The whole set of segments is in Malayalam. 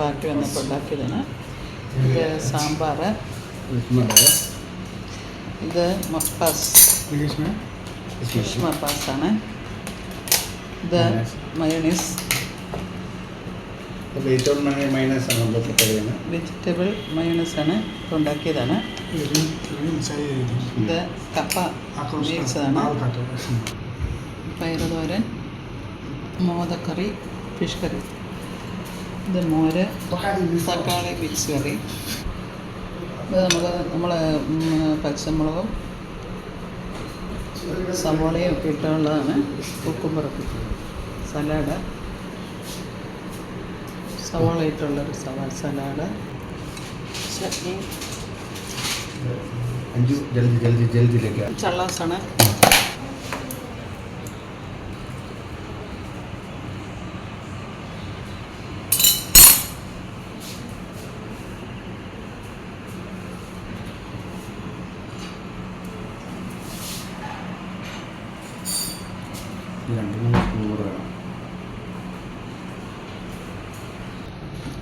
പാർട്ടി വന്നപ്പോൾ ഉണ്ടാക്കിയതാണ്. ഇത് സാമ്പാർ, ഇത് മപ്പാസ്, ഫിഷ് മപ്പാസാണ്. ഇത് മയോണീസ്, വെജിറ്റബിൾ മയോണീസാണ് ഇപ്പോൾ ഉണ്ടാക്കിയതാണ്. ഇത് കപ്പ വേവിച്ചതാണ്. പയറുതോരൻ, മോദക്കറി, ഫിഷ് കറി, ഇത് മോര്, തക്കാളി മിക്സ് കറി. ഇത് നമ്മൾ പച്ചമുളകും സവോളയും ഒക്കെ ഇട്ടുള്ളതാണ്. കുക്കുംബറൊക്കെ, സലാഡ്, സവോള ഇട്ടുള്ളൊരു സലാഡ്, ചട്നി, ചള്ളാസാണ്.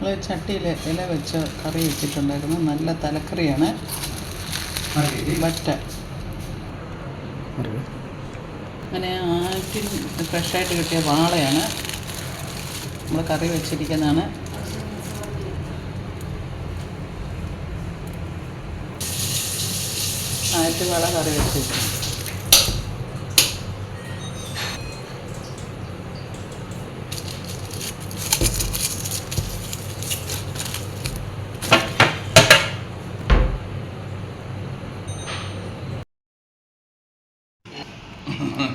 നമ്മൾ ചട്ടിയിൽ ഇല വെച്ച് കറി വെച്ചിട്ടുണ്ടായിരുന്നു. നല്ല തലക്കറിയാണ്. ബറ്റ അങ്ങനെ ആറ്റിൽ ഫ്രഷായിട്ട് കിട്ടിയ വാളയാണ് നമ്മൾ കറി വെച്ചിരിക്കുന്നതാണ്. ആറ്റുവാള കറി വെച്ചിരിക്കുന്നത്.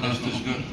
That's good.